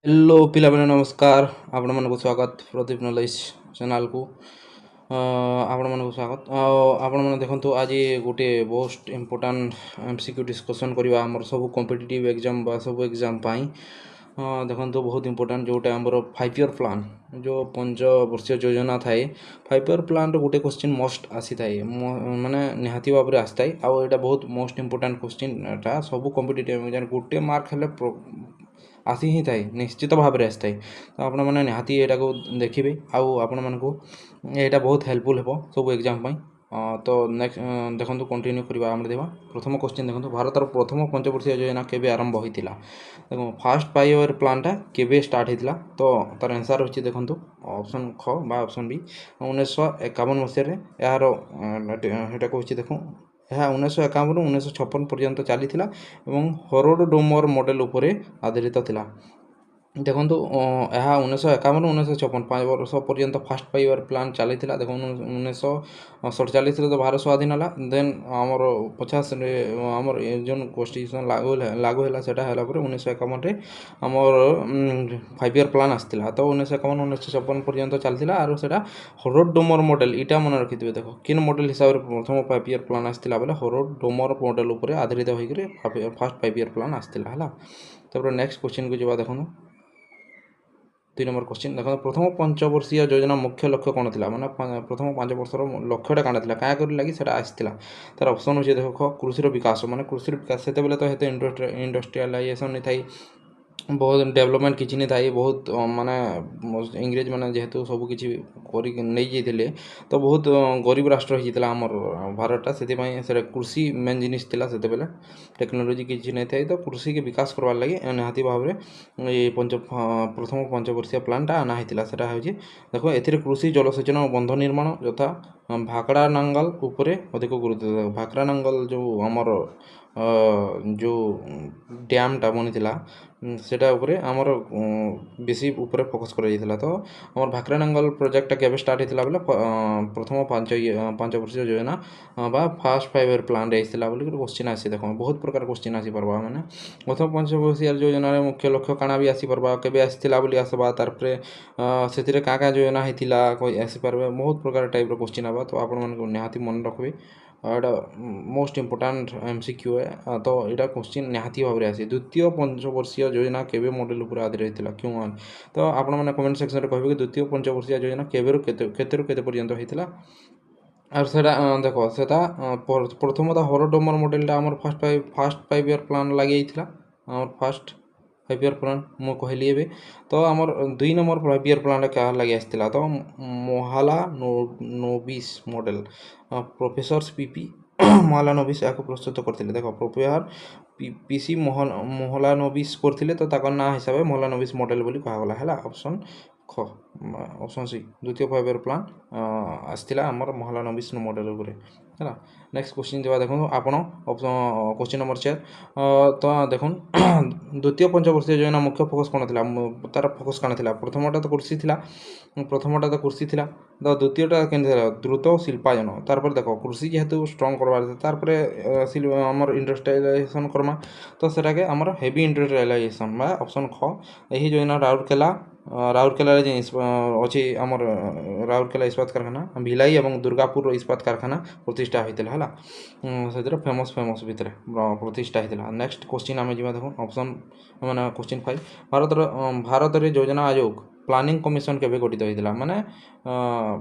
Hello पिलाମାନେ नमस्कार ଆପଣମାନଙ୍କୁ ସ୍ୱାଗତ ପ୍ରଦୀପ ନଲେଜ ଚ୍ୟାନେଲକୁ ଆପଣମାନଙ୍କୁ ସ୍ୱାଗତ ଆପଣମାନେ ଦେଖନ୍ତୁ ଆଜି ଗୋଟେ ମୋଷ୍ଟ ଇମ୍ପୋର୍ଟାଣ୍ଟ MCQ ଡିସ୍କସନ୍ କରିବା ଆମର ସବୁ କମ୍ପିଟିଟିଭ୍ ଏକ୍ଜାମ୍ ବା ସବୁ ଏକ୍ଜାମ୍ ପାଇଁ ଦେଖନ୍ତୁ ବହୁତ ଇମ୍ପୋର୍ଟାଣ୍ଟ ଯେଉଁଟା ଆମର 5 ଇୟର୍ ପ୍ଲାନ୍ ଯେଉଁ ପଞ୍ଚବର୍ଷୀୟ ଯୋଜନା ଥାଏ 5 ଇୟର୍ ପ୍ଲାନ୍ର ଗୋଟେ କ୍ୱେଶ୍ଚିନ୍ ମଷ୍ଟ ଆସିଥାଏ ମାନେ ନିହାତି ଭାବରେ ଆସିଥାଏ ଆଉ ଏଇଟା ବହୁତ ମୋଷ୍ଟ ଇମ୍ପୋର୍ଟାଣ୍ଟ କ୍ୱେଶ୍ଚିନ୍ ଏଟା ସବୁ କମ୍ପିଟିଟିଭ୍ ଏକ୍ଜାମ୍ ଗୋଟେ ମାର୍କ ହେଲେ ଆସି ହିଁ ଥାଏ ନିଶ୍ଚିତ ଭାବରେ ଆସିଥାଏ ତ ଆପଣମାନେ ନିହାତି ଏଇଟାକୁ ଦେଖିବେ ଆଉ ଆପଣମାନଙ୍କୁ ଏଇଟା ବହୁତ ହେଲ୍ପଫୁଲ୍ ହେବ ସବୁ ଏକ୍ଜାମ୍ ପାଇଁ ତ ନେକ୍ସଟ ଦେଖନ୍ତୁ କଣ୍ଟିନ୍ୟୁ କରିବା ଆମର ଦେବା ପ୍ରଥମ କ୍ୱେଶ୍ଚିନ୍ ଦେଖନ୍ତୁ ଭାରତର ପ୍ରଥମ ପଞ୍ଚବର୍ଷୀୟ ଯୋଜନା କେବେ ଆରମ୍ଭ ହୋଇଥିଲା ଦେଖନ୍ତୁ ଫାର୍ଷ୍ଟ 5 ଇୟର୍ ପ୍ଲାନ୍ଟା କେବେ ଷ୍ଟାର୍ଟ ହେଇଥିଲା ତ ତାର ଆନ୍ସର୍ ହେଉଛି ଦେଖନ୍ତୁ ଅପସନ୍ ଖ ବା ଅପସନ୍ ବି 1951 ମସିହାରେ ଏହାର ଏଇଟା କହୁଛି ଦେଖୁ ଏହା 1951ରୁ 1956 ପର୍ଯ୍ୟନ୍ତ ଚାଲିଥିଲା ଏବଂ ହରୋଡ଼ ଡୋମର ମଡ଼େଲ୍ ଉପରେ ଆଧାରିତ ଥିଲା ଦେଖନ୍ତୁ ଏହା 1951ରୁ 1956 5 ବର୍ଷ ପର୍ଯ୍ୟନ୍ତ ଫାର୍ଷ୍ଟ 5 ଇୟର୍ ପ୍ଲାନ୍ ଚାଲିଥିଲା ଦେଖନ୍ତୁ 1947ରେ ତ ଭାରତ ସ୍ୱାଧୀନ ହେଲା ଦେନ୍ ଆମର 50ରେ ଆମର ଯେଉଁ କନଷ୍ଟିଟ୍ୟୁସନ୍ ଲାଗୁ ହେଲା ସେଟା ହେଲା ପରେ 1951ରେ ଆମର 5 ଇୟର୍ ପ୍ଲାନ୍ ଆସିଥିଲା ତ 1951 1956 ପର୍ଯ୍ୟନ୍ତ ଚାଲିଥିଲା ଆରୁ ସେଟା ହରୋଡ଼ ଡୋମର ମଡ଼େଲ୍ ଇଟା ମନେ ରଖିଥିବେ ଦେଖ କେନ୍ ମଡ଼େଲ୍ ହିସାବରେ ପ୍ରଥମ 5 ଇୟର୍ ପ୍ଲାନ୍ ଆସିଥିଲା ବୋଲେ ହରୋଡ଼ ଡୋମର ମଡ଼େଲ୍ ଉପରେ ଆଧାରିତ ହୋଇକରି ଫାର୍ଷ୍ଟ 5 ଇୟର୍ ପ୍ଲାନ୍ ଆସିଥିଲା ହେଲା ତାପରେ ନେକ୍ସଟ କ୍ୱେଶ୍ଚିନ୍କୁ ଯିବା ଦେଖନ୍ତୁ 2 ନମ୍ବର क्वेश्चन देखो प्रथम पंचवर्षीय योजना मुख्य लक्ष्य कौन था माने प्रथम 5 वर्षर लक्ष्यटा काण था क्या कर लगी सेटा आसला तार ऑप्शन हो देखो कृषि विकास माने कृषि विकास से तो हेते इंडस्ट्रियलाइजेशन नहीं थाई बहुत डेवलपमेंट किसी नहीं थाई बहुत माने इंग्रेज माने जेहेतु सब किसी नहीं जाते तो बहुत गरीब राष्ट्र होता आमर भारतटा से कृषि मेन जिनिस से टेक्नोलोजी किसी नहीं थाई तो कृषि के विकास करवार लगे निहाती भाव में ये प्रथम पंचवर्षीय प्लानटा आना होता है देखो ए कृषि जलसेचन और बंध निर्माण यथा भाकड़ा नांगल उपरे अधिक गुरुत्व भाकड़ा नांगल जो आमर जो डैमटा बनी सेटा उपरे आमर बेसी उपरे फोकस कर तो आमर भाकरानांगल प्रोजेक्ट केबे स्टार्ट होता बोले प्रथम 5 वर्षीय योजना बा फास्ट 5 इयर प्लान आइसला बोली क्वेश्चन आसी देखो बहुत प्रकार क्वेश्चन आसी परबा माने प्रथम 5 वर्षीय योजना रे मुख्य लक्ष्य काना भी आसी परबा केबे आसीला बोली आसबा तार परे सेतिरे का योजना हेतिला कोई आसी परबा बहुत प्रकार टाइप रो क्वेश्चन आबा तो आपण मन को निहाती मन रखबे एटा मोस्ट इम्पोर्टाट MCQ है तो यहाँ क्वेश्चन निहाती भाव में आसे द्वितीय पंचवर्षीय योजना केबे मॉडल उपर आधारित होता क्यों तो आपण मैंने कमेंट सेक्शन में कहे कि द्वितीय पंचवर्षीय योजना केते पर्यंत होता और सेटा देखो सेटा प्रथमतः हरोडोमर मॉडलटा आमर फास्ट 5 इयर प्लान लगे आमर फास्ट 5 इयर प्लान मु कहली एबे तो आमर 2 नंबर 5 इयर प्लान क्या लगे आसला तो मोहाला नोबिस मॉडल प्रोफेसर पीपी मोहलानोबिस या प्रस्तुत करते देखो प्रोफेसर पीसी मोहलानोबिस करते तो ना हिसाब से मोहलानोबिस मॉडल बोली कहगला है ऑप्शन ख ऑप्शन सी द्वितीय 5 इयर प्लान आसला आमर मोहलानोबिस मॉडल उपरे है नेक्स्ट क्वेश्चन जब देखो आपण क्वेश्चन नंबर 4 तो देखो द्वितीय पंचवर्षीय योजना मुख्य फोकस कौन था तार फोकस कौन था प्रथमटा तो कृषि था तो द्वितीयटा के द्रुत शिल्पायन तार देखो कृषि जेहेतु स्ट्रंग करवार तार आमर इंडस्ट्रियलाइजेशन करमा तो सेटा के आमर हेवी इंडस्ट्रियलाइजेशन बा ऑप्शन ख यही योजना राउरकेला अच्छी आमर राउरकेला इस्पात कारखाना भिलाई और दुर्गापुर इस्पात कारखाना प्रतिष्ठा होता है से फेमस भितर प्रतिष्ठा होता नेक्स्ट क्वेश्चन आम जा देखो ऑप्शन माने क्वेश्चन 5 भारत योजना आयोग प्लानिंग कमिशन केबे गठित होता माने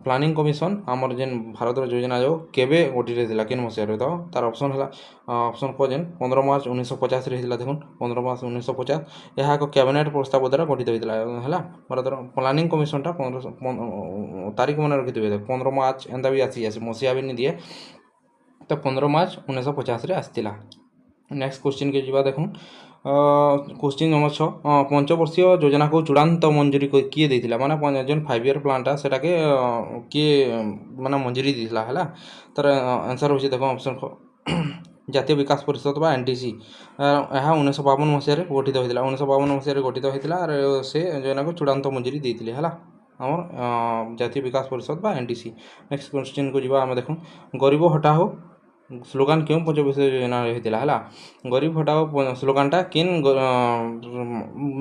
प्लानिंग कमिशन आमर जेन भारत योजना आयोग केबे गठित होता केन मसीह तो तार ऑप्शन है ऑप्शन को जेन 15 मार्च 1950 देखो 15 मार्च 1950 यह एक कैबिनेट प्रस्ताव द्वारा गठित होता है भारत प्लानिंग कमिशनटा तारीख मन रखी 15 मार्च एंता भी आसी मसीहा भी नहीं दिए तो 15 मार्च 1950 आसला नेक्स्ट क्वेश्चन के जीवा देखो क्वेश्चन नंबर 6 पंचवर्षीय योजना को चूड़ान्त मंजूरी किए देथिला माने जो 5 इयर प्लानटा सेटा के किए माने मंजूरी देथिला है तार आंसर हो देखो ऑप्शन जातीय विकास परिषद बा NTC यह 1952 मसीह गठित होता 1952 मसीह गठित होता से योजना को चूड़ान्त मंजूरी देते है आमर जातीय विकास परिषद बा NTC नेक्स्ट क्वेश्चन को जीवा आम देखो गरीब हटाओ ସ୍ଲୋଗାନ କେଉଁ ପଞ୍ଚବର୍ଷୀୟ ଯୋଜନାରେ ହେଇଥିଲା ହେଲା ଗରିବ ହଟାଓ ସ୍ଲୋଗାନଟା କେନ୍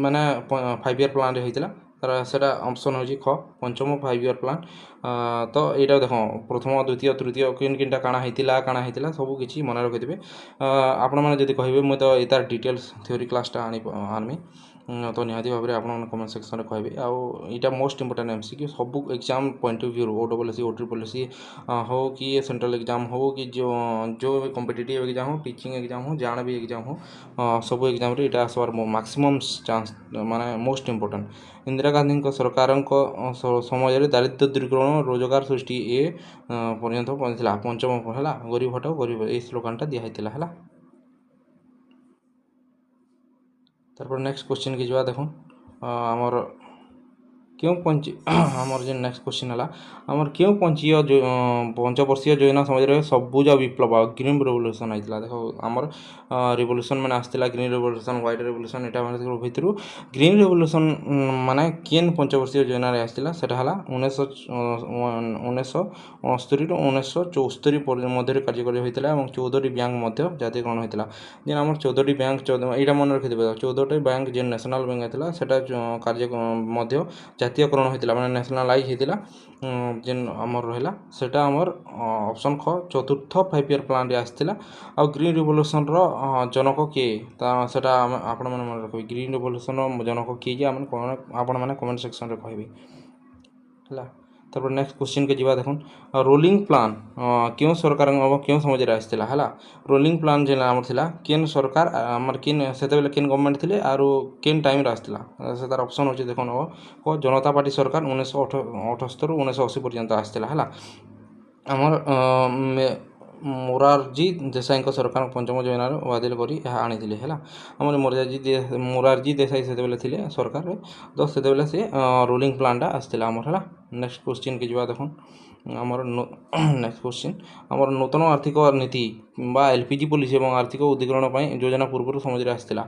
ମାନେ 5 ଇୟର୍ ପ୍ଲାନ୍ରେ ହେଇଥିଲା ତାର ସେଟା ଅପସନ୍ ହେଉଛି ଖ ପଞ୍ଚମ 5 ଇୟର୍ ପ୍ଲାନ୍ ତ ଏଇଟା ଦେଖ ପ୍ରଥମ ଦ୍ୱିତୀୟ ତୃତୀୟ କେନ୍ଟା କାଣା ହେଇଥିଲା ସବୁ କିଛି ମନେ ରଖିଥିବେ ଆପଣମାନେ ଯଦି କହିବେ ମୁଇଁ ତ ଏ ତାର ଡିଟେଲ୍ସ ଥିଓରି କ୍ଲାସ୍ଟା ଆଣିମି ତ ନିହାତି ଭାବରେ ଆପଣମାନେ କମେଣ୍ଟ ସେକ୍ସନରେ କହିବେ ଆଉ ଏଇଟା ମୋଷ୍ଟ ଇମ୍ପୋର୍ଟାଣ୍ଟ MCQ ସବୁ ଏକ୍ଜାମ୍ ପଏଣ୍ଟ ଅଫ୍ ଭ୍ୟୁରୁ OSSC OTRSS हो कि सेंट्रल एग्जाम हो कि जो भी कॉम्पिटिटिव एग्जाम हो टीचिंग एग्जाम हो जाना भी एग्जाम हो सब एग्जाम रे इटा आसबार मैक्सिमम चांस माने मोस्ट इम्पोर्टेंट इंदिरा गांधी सरकार समय दारिद्र्य दूरीकरण रोजगार सृष्टि ए पर्यंत पहुँचला पंचम है गरीब हटाओ गरीब ये स्लोगानटा दिखाई है तारपर नेक्स्ट क्वेश्चन की जावा देखो आमर क्यों आमर जो नेक्स्ट क्वेश्चन है आमर क्यों पंचवर्षीय योजना समय सबुज विप्लव ग्रीन रेवोल्यूशन होता देख आमर रिवोल्यूशन मैंने आसला ग्रीन रेवोल्यूशन व्हाइट रेवोल्यूशन यहाँ भर ग्रीन रेवोल्यूशन माने केन पंचवर्षीय योजना आसला सेटा है 1969 1974 मध्य कार्यकारी होता है 14टी बैंक जातीयकरण होता जेन आम 14टी बैंक यहाँ मन रखिथे 14टी बैंक जेन नेशनल बैंक होता है कार्य जातीयकरण होता माने नेशनलाइज होता जेन आमर रहा सेटा आमर ऑप्शन ख चतुर्थ 5 इयर प्लान रे आसला आ ग्रीन रिवोल्यूशन रो जनक किए सेटा आपण मन रखिबे ग्रीन रिवोल्यूशन जनक किए जे आपण माने कमेंट सेक्शन रे कहबे हला तारपर नेक्स्ट क्वेश्चन के जीवा देखुन रोलिंग प्लान क्यों सरकार क्यों समय आसला है रोलिंग प्लान जेन आमर थिला केन सरकार आमर केन सेते बेले केन गवर्नमेंट थिले आरो केन टाइम रे आसला से तार ऑप्शन होचे देखुन को जनता पार्टी सरकार 1978 ରୁ 1980 पर्यंत आसला है आमर मोरारजी देसाई सरकार पंचम योजना बातिल कर आनी है आम मोरारजी देसाई से सरकार तो से रूलिंग प्लानटा आसला आमर है नेक्स्ट क्वेश्चन की जावा देखो आमर नेक्स्ट क्वेश्चन आमर नूतन आर्थिक नीति बा LPG पॉलिसी और आर्थिक उद्दीकरण योजना पूर्व समय आसला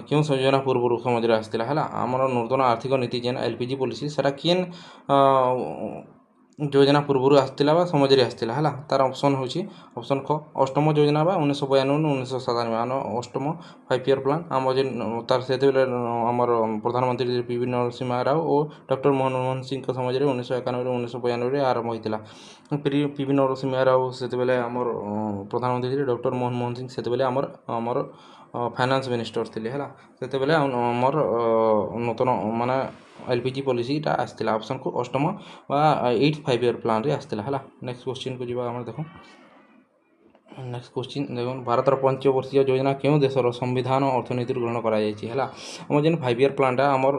क्यों योजना पूर्व समय आसला है आमर नूतन आर्थिक नीति जेन LPG पॉलिसी सेटा केन योजना पूर्व आसला समय आसला है तार ऑप्शन होची ऑप्शन ख अष्टम योजना 1992 1997 अष्टम 5 इयर प्लान आम जेन तार से आमर प्रधानमंत्री पीवी नरसिम्हा राव और डॉक्टर मनमोहन सिंह समय 1991 1992 आरंभ होता पीवी नरसिम्हा राव से आमर प्रधानमंत्री डॉक्टर मनमोहन सिंह से आमर फाइनेंस मिनिस्टर थे है से आमर नूतन माने LPG पॉलिसीटा आसला ऑप्शन को अष्टम बा 8 5 इयर प्लान रे आसला है नेक्स्ट क्वेश्चन को जीवा आमर देखो नेक्स्ट क्वेश्चन देखो भारत पंचवर्षीय योजना क्यों देशर संविधान अर्थनीति ग्रहण कराम जेन 5 इयर प्लानटा आमर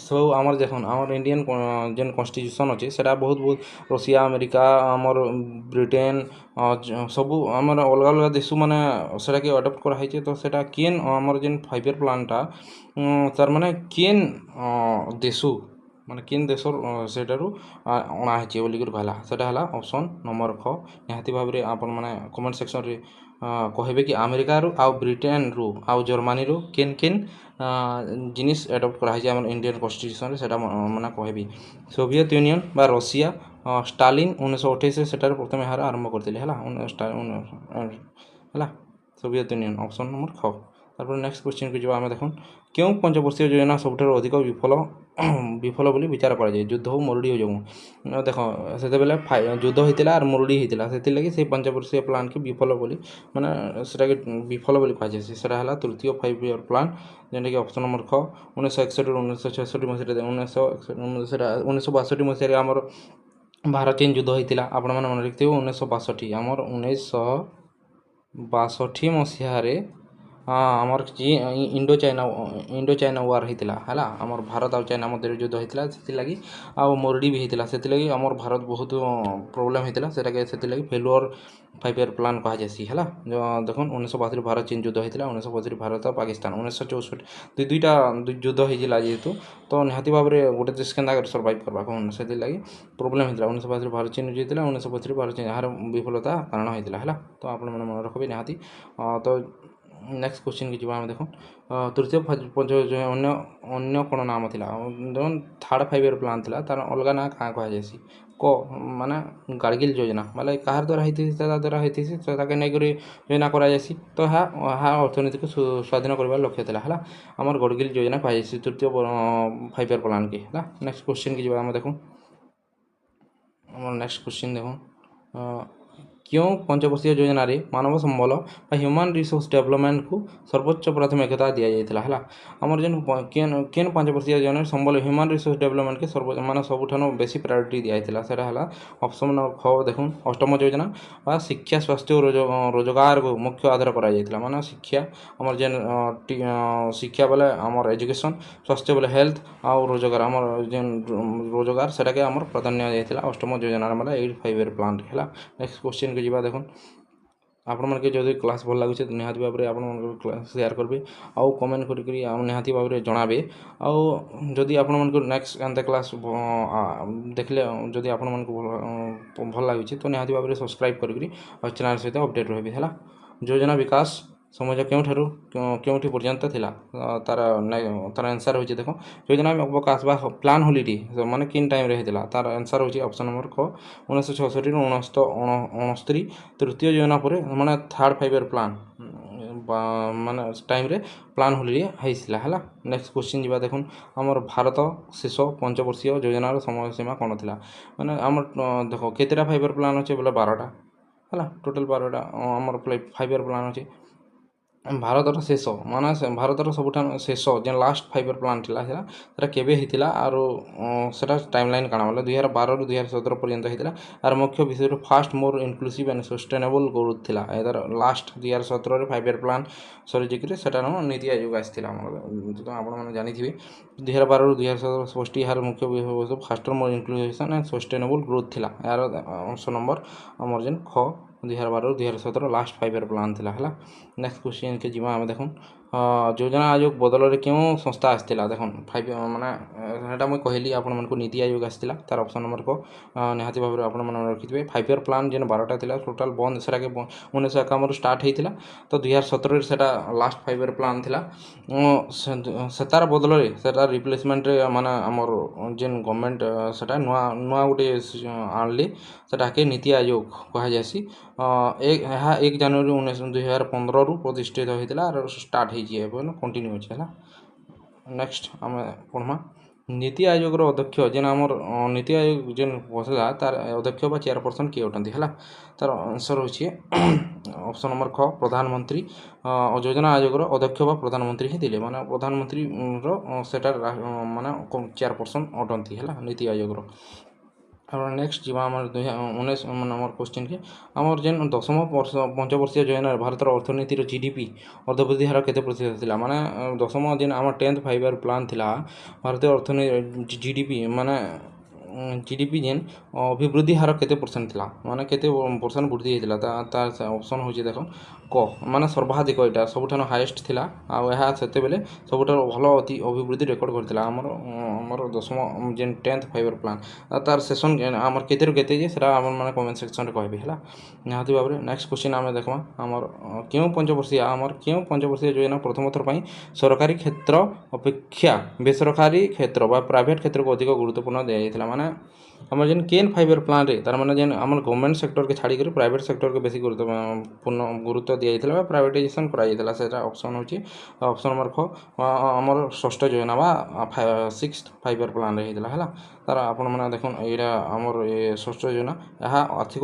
सब आमर देखुन आमर इंडियन जेन कॉन्स्टिट्यूशन अच्छे से बहुत रशिया अमेरिका आमर ब्रिटेन सबू आमर अलग अलग देश माने सेटा के अडप्ट कराई तो सेटा केन आमर जेन 5 इयर प्लानटा तार माने केन देशु माने केन देशर सेटारू अणाहे बोलिक कहला सेटा है ऑप्शन नंबर ख निहाती भाव में आपण माने कमेंट सेक्शन रे कहबे कि अमेरिका रू आउ ब्रिटेन रू आउ जर्मनी रू केन केन जिनिस एडप्ट कराई आम इंडियन कॉन्स्टिट्यूशन रे सेटा माने कहबी सोवियत यूनियन बा रशिया स्टालिन 1928 सेटार प्रथम यार आरंभ करते है सोवियत यूनियन ऑप्शन नंबर ख तारपर नेक्स्ट क्वेश्चन को आम देखो क्यों पंचवर्षीय योजना सब अधिक विफल बोली विचार कर युद्ध हो मरुड़ी हो जो देख से युद्ध होता और मरुड़ी होता से पंचवर्षीय प्लान की विफल बोली माने सेटा विफल बोली कहुए है तृतीय 5 इयर प्लान जेनटा कि ऑप्शन नंबर ख 1961 1966 मसीह 1962 मसीह आमर भारत चीन युद्ध होता आपण मैंने मन रखिथे 1962 आमर 1962 मसीह आमर इंडो चाइना वार होता है आमर भारत और चाइना मध्य युद्ध होता से आ मरुड़ी भी होता से आमर भारत बहुत प्रोब्लेम होता से फेलुअर 5 इयर प्लान कहुसी है देखो 1962 भारत चीन युद्ध होता 1965 भारत और पाकिस्तान 1964 दुईटा युद्ध होता जेहेतु तो निहाती भाव में गोटे देश के सर्वाइव करवा कौन से प्रोब्लेम होता 1962 भारत चीन युद्ध होता 1965 भारत चीन यार विफलता कारण होता है तो आप मन रखिए निहाती तो नेक्स्ट क्वेश्चन की जीवा देखो तृतीय पंच अन्य अन्य कौन नाम था जो थर्ड 5 ईयर प्लान था तार अलग ना क्या कहुसी क माने गार्गिल योजना मतलब कहार द्वारा होती द्वारा होती नहीं योजना करासी तो अर्थनीति को स्वाधीन कर लक्ष्य था आमर गार्गिल योजना कहुसी तृतीय 5 ईयर प्लान की है। नेक्स्ट क्वेश्चन की जीवा देखो नेक्स्ट क्वेश्चन देखो क्यों पंचवर्षीय योजना रे मानव संबल ह्यूमन रिसोर्स डेवलपमेंट को सर्वोच्च प्राथमिकता दि जाता है आमर जेन केन 5 वर्षीय योजना संबल ह्यूमन रिसोर्स डेवलपमेंट के सर्व मान सबुठान बेसी प्रायोरिटी दि जाता है ऑप्शन ख देखो अष्टम योजना व शिक्षा स्वास्थ्य और रोजगार को मुख्य आधार कर माने शिक्षा आमर जेन शिक्षा बोले आमर एजुकेशन स्वास्थ्य बोले हेल्थ आउ रोजगार आमर जेन रोजगार सेटा के आमर प्राधान्य दिया अष्टम योजना मतलब 8 5 ईयर प्लान है। नेक्स्ट क्वेश्चन के जीवा देखो आपण मानके जदि क्लास भल लगे निहाती भाव में आपण क्लास शेयर करेंगे आउ कमेंट करी निहाती भाव में जनाबे आउ जदि आपण मानक नेक्स्ट एंता क्लास देखले जदि आपण मानक भल लगे तो निहाती भाव में सब्सक्राइब करी चैनल सहित अपडेट रही है। योजना विकास समझ क्यों पर्यंत थिला तार तार आंसर हो देखो योजना अवकाश प्लान होलीडे माने किन टाइम रे हेतिला तार आंसर हो ऑप्शन नंबर क 1966 ରୁ 1969 तृतीय योजना पर माने थर्ड 5 ईयर प्लान माने टाइम रे प्लान होलीडे होइसिला है। नेक्स्ट क्वेश्चन जीवा देखो आमर भारत शेष 5 वर्षीय योजनार समय सीमा कौन थिला माने आमर देखो केतेटा 5 ईयर प्लान अच्छे बोले 12टा है टोटल 12टा आमर 5 ईयर प्लान अच्छे भारतर शेष माना भारतर सबुठान शेष जेन लास्ट 5 ईयर प्लान था केबे होता आरो सेटा टाइमलाइन काना मतलब 2012 ରୁ 2017 पर्यंत होता यार मुख्य विषय fast more inclusive and sustainable growth था यार लास्ट 2017 रे 5 ईयर प्लान सरी जिक्री सेटा नीति आयोग आसाला जो आपने जानी 2012 ରୁ 2017 स्पष्ट यार मुख्य विषय faster more inclusive and sustainable growth था यार ऑप्शन नंबर आमर जेन ख 2012 ରୁ 2017 लास्ट 5 ईयर प्लान था है। नेक्स्ट क्वेश्चन के जीवा आम देखो योजना आयोग बदल में क्यों संस्था आसाला देख 5 मानता मुझे कहली आपण को नीति आयोग आसाला तार ऑप्शन नंबर को निहाती भाव में आपण रखिथे 5 ईयर प्लान जेन 12टा था टोटाल बंद से 1951 स्टार्ट होता तो 2017 से लास्ट 5 ईयर प्लान था सेतार बदल से रिप्लेसमेंट माने आमर जेन गवर्नमेंट से नुआ नुआ गोटे आणली सेटा के नीति आयोग कहुसी 1 जनवरी 2015 ରୁ प्रतिष्ठित होता स्टार्ट हो कंटिन्यू है। नेक्स्ट आम पढ़मा नीति आयोग अध्यक्ष जेन आमर नीति आयोग जेन बसला तार अध्यक्ष बा चेयरपर्सन किए उठती है तार आंसर हो ऑप्शन नंबर ख प्रधानमंत्री योजना आयोग अध्यक्ष बा प्रधानमंत्री ही दिले माने प्रधानमंत्री सेटा माने चेयरपर्सन अटंती है नीति आयोग नेक्स्ट जीवा 19 नंबर क्वेश्चन के आमर जेन 10ମ 5 वर्षीय योजना भारत अर्थनीतिर जीडीपी अर्धवृद्धि हार केते प्रतिशत थिला माने 10ମ जेन आमर 10th 5 ईयर प्लान थिला भारतीय अर्थनीति जीडीपी माने जीडीपी जेन अभिवृद्धि हार केते परसेंट थिला माने केते परसेंट वृद्धि हेतिला तार ऑप्शन हो देखो क माने सर्वाधिक एटा सबुठान हाईएस्ट थिला आ एहा सेते बेले सबुठान भलो अति अभिवृद्धि रेकॉर्ड करथिला हमर 10ମ जेन 10th 5 ईयर प्लान तार सेशन आमर केते केते जे सेरा हमर माने कमेंट सेक्शन रे कहबे हला निहाती भाबरे। नेक्स्ट क्वेश्चन आमे देखमा हमर क्यों 5 वर्षीय आमर क्यों 5 वर्षीय योजना प्रथम थर पई सरकारी क्षेत्र अपेक्षा बेसरकारी क्षेत्र बा प्राइवेट क्षेत्र को अधिक गुरुत्वपूर्ण दिया जायतिला माने आमर जेन केन 5 ईयर प्लान रे तार माने जेन आमर गवर्नमेंट सेक्टर के छाड़ी कर प्राइवेट सेक्टर के बेसी गुरुत्व दिया जायतिला प्राइवेटाइजेशन करा जायतिला सेटा ऑप्शन होची ऑप्शन नंबर ख आमर षष्ठ योजना बा 6th 5 ईयर प्लान रे हेतिला हला तार आपण माने देखन एरा आमर षष्ठ योजना यह आर्थिक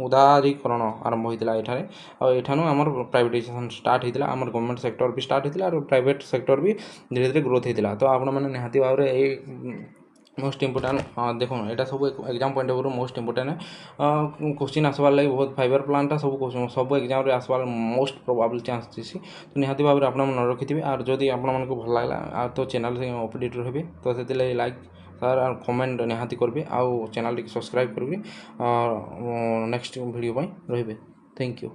उदारीकरण आरंभ होता एठारे और एठानु आमर प्राइवेटाइजेशन स्टार्ट होता आमर गवर्नमेंट सेक्टर भी स्टार्ट होता और प्राइवेट सेक्टर भी धीरे धीरे ग्रोथ होता तो आपण माने निहाती भाव में मोस्ट इम्पोर्टाट देखो यहाँ सब exam point of view most important question आसबार लगे बहुत 5 ईयर प्लानटा सब एग्जाम आसबार मोस्ट प्रोबेबल चांस थी तो निहाती भाव में आप रखिथे और जदि आपण को भल लगा तो चैनल से अपडेट रहे तो से लाइक सर और कमेंट निहाती करेंगे आउ चैनल सब्सक्राइब करेंगे नेक्स्ट वीडियो रही। Thank you.